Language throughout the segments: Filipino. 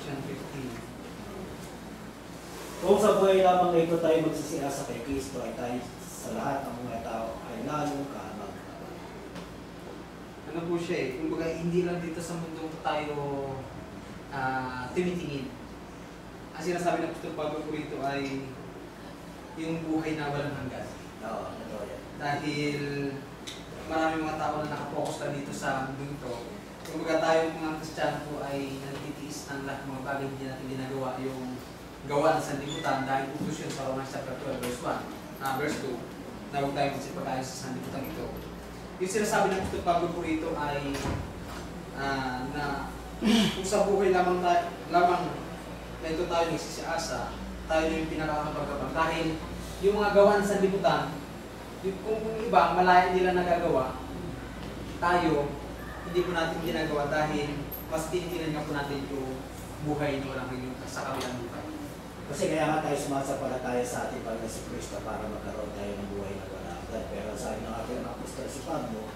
Colossians 15. Kung sa buhay lamang na ito tayo magsisiasa kay Kristo, ay tayo sa lahat ng mga tao ay lalong kahamag. Ano po siya eh, kumbaga hindi lang dito sa mundong tayo tinitingin. Ang sinasabi ng Apostol Pablo po rito ay yung buhay na walang hanggan. Oo, ito yan. Dahil maraming mga tao na nakapokus lang dito sa mundo ito. Kumbaga tayo mga Kristiyano po ay nagtitiis ng lahat ng mga bagay hindi natin ginagawa yung gawa ng sanlibutan dahil utos yun sa Romans chapter 12 verse 1, verse 2 na huwag tayo magsipag-ayos sa sanlibutan ito. Yung sinasabi ng Apostol Pablo po rito ay na kung sa buhay lamang na ito tayo nagsisiasa, tayo na yung pinakakapagkabang. Dahil yung mga gawa ng sanlibutan, kung iba, malaya nila nagagawa, tayo, hindi po natin ginagawa dahil mas tinitingnan nga po natin yung buhay na walang ngayon sa kabilang buhay. Kasi kaya nga tayo sumasampalataya sa ating Panginoon si Kristo para magkaroon tayo ng buhay na walang hanggan. Pero sabi ng ating apostol si Pablo,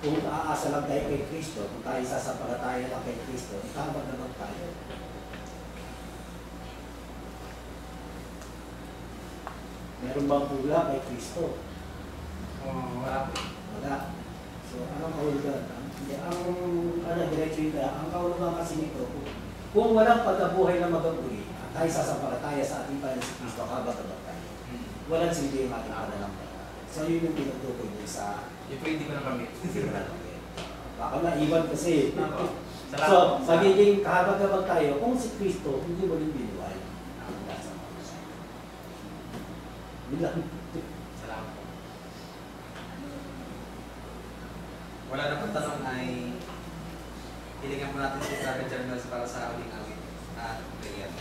kung aasa lang tayo kay Kristo, kung tayo sasampalataya lang kay Kristo, itamag naman tayo. Meron bang pula kay Kristo? Wala po. Wala. So, anong kahulugan? Ang diretso yun ang kahulugan kasi nito, kung walang pagkabuhay na magaguli, tayo sasampalataya sa ating Panginoon si Kristo habang tayo. Walang silbi yung ating pananampalataya. So, yun yung tinutukoy niya sa... Ito hindi ko nakamit. Baka naiwan kasi. Salamat. So, magiging kahabag-habag tayo kung si Kristo hindi mo rin binuhay. Ang nasa mga sa'yo. Bilang. Salamat po. Wala na pong tanong ay hilingan po natin si Brother Jermel para sa ating awit at prayer.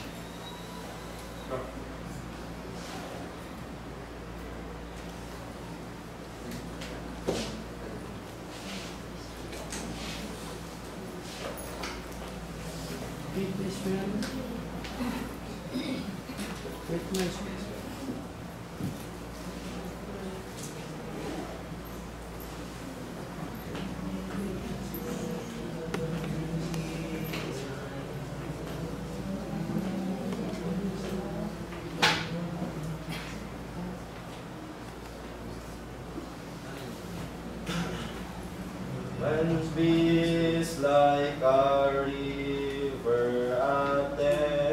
When peace like a river attended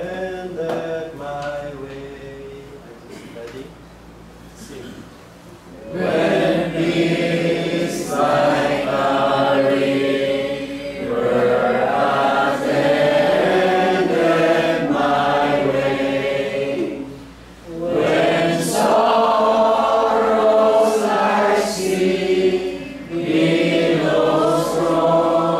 my way. Ready? Sing. When peace like a river attended my way. When sorrows I see below strong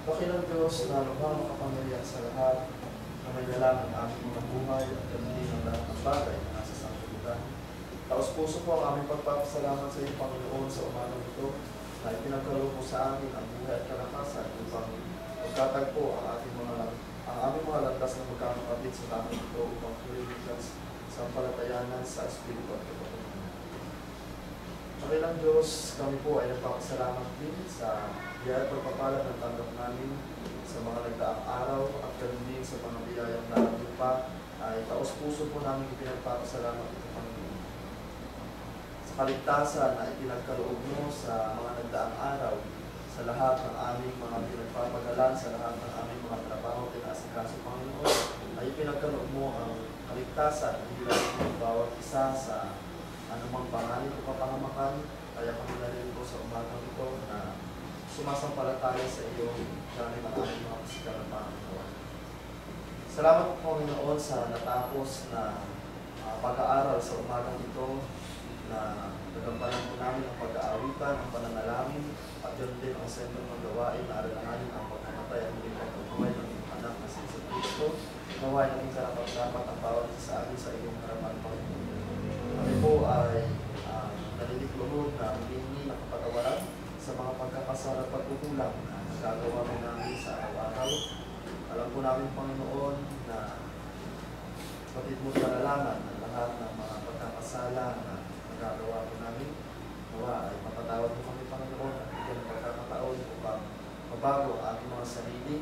Dakilang Diyos na lubhang makapangyarihan sa lahat, na may lalang ang aming mga buhay at gamitin ang lahat ng bagay na nasa sangkulitan. Taos puso po ang aming pagpapasalamat sa iyo, Panginoon, sa umagang ito, na ipinagkaloob mo sa amin ang buhay at kalakasan upang magkatagpo ang aming mga landas na magkakapatid sa tamang ito upang puriligtas sa palatayanan sa Espiritu at Katotohanan. Dakilang Diyos, kami po ay nagpapasalamat din sa biyaya at pagpapala ng tanggap namin sa mga nagdaang araw at ganun din sa mga biyayang darating pa, ay taos puso po namin ipinagpapasalamat ito, Panginoon. Sa kaligtasan na ipinagkaloob mo sa mga nagdaang araw, sa lahat ng aming mga pinagpapagalan, sa lahat ng aming mga trabaho tinasikaso, Panginoon, ay ipinagkaloob mo ang kaligtasan, hindi lang ang bawat isa sa anumang pangalan o kapahamakan. Kaya kami nalilin ko sa umagang ito na sumasampalataya sa iyo gamit ang aming mga pisikal na Panginoon. Salamat po, Panginoon, sa natapos na pag-aaral sa umagang ito, na nagampanan po namin ang pag-aawitan, ang pananalangin, at yun din ang sentro ng gawain na alalahanin ang pagkamatay at muling pagkabuhay ng iyong anak na si Kristo. Gawain ng karapat-dapat ang bawat isa sa amin sa iyong harapan, Panginoon. Kami po ay naliliklohod na humingi ng kapatawaran sa mga pagkakasala at pagkukulang na nagagawa mo namin sa araw-araw. Alam po namin, Panginoon, na kapatid mo talalangan ang lahat ng mga pagkakasala na nagagawa po namin. Nawa ay matatawad mo kami, Panginoon, at bigyan ng pagkakataon upang mabago ang aming mga sarili,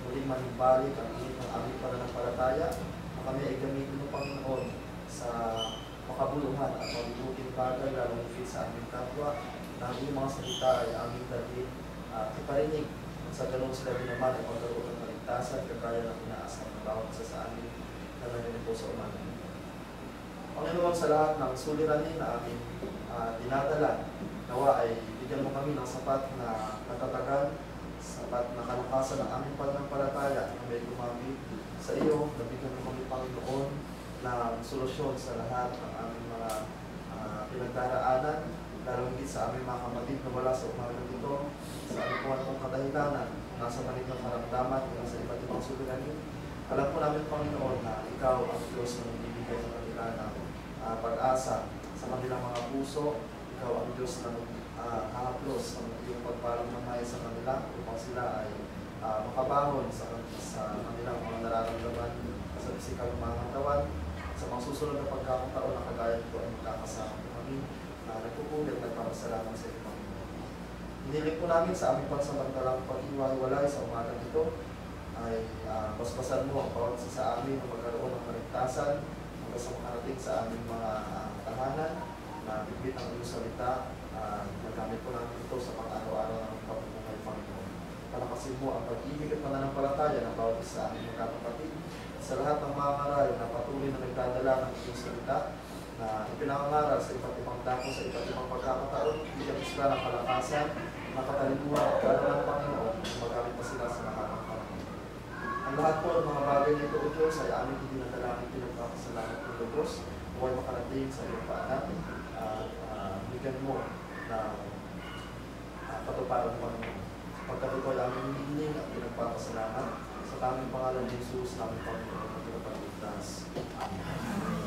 muling manimbalik ang init ng aming pananampalataya, na kami ay gamitin mo, Panginoon, sa makabuluhan at mabubuting bagay, lalo higit sa aming kapwa, na ang mga salita ay aming dalhin at iparinig. Sa ganun sila din naman ay magkaroon ng kaligtasan, kagaya ng inaasam ng bawat isa sa amin na narinig po sa umaga. Panginoon, sa lahat ng suliranin na aming dinadala, nawa ay bigyan mo kami ng sapat na natatagan, sapat na kalakasan ng aming pananampalataya na may gumamit sa iyo. Nabigyan mo kami, Panginoon, ng solusyon sa lahat ng aming mga pinagdaraanan, lalo higit sa aming mga kapatid na wala sa umagang ito, sa anukuhan kong kadahilanan, nasa malig ng karamdaman, nasa iba't ibang suliranin. Alam po namin, Panginoon, na ikaw ang Diyos na nagbibigay sa kanila ng pag-asa sa kanilang mga puso. Ikaw ang Diyos na hahaplos ng iyong pagpalang mamay sa kanila upang sila ay makabahon sa kanilang mga nararamdaman sa pisikal ng mga katawan. Sa mga susunod na pagkakataon na kagaya nito ay magkakasama po kami na nagpupulit at nagpapasalamat sa iyo, Panginoon. Hiniling po namin sa aming pansamantalang pag-iwalay sa umagang ito ay basbasan mo ang bawat isa sa amin na magkaroon ng kaligtasan hanggang sa makarating sa aming mga tahanan na bibit ang iyong salita. Nagamit po namin ito sa pang-araw-araw ng pagbubuhay, Panginoon. Palakasin mo ang pag-ibig at pananampalataya ng bawat isa sa aming magkakapatid sa lahat ng mga ngaral na patuloy na nagdadala ng iyong salita na ipinangangaral sa iba't ibang dako sa iba't ibang pagkakataon. Bigyan mo sila ng kalakasan, nakataliguan at kaalaman, Panginoon, magamit pa sila sa lahat ng panahon. Ang lahat po ng mga bagay na ito, O Diyos, ay aming hindi natalangin pinagpapasalamat ng Logos, huwag makarating sa iyong paanan at bigyan mo na katuparan, Panginoon. Pagkat ito ay aming hinihiling at pinagpapasalamat sa tamang pangalan ni Jesus, naming Panginoon at Tagapagligtas. Amen.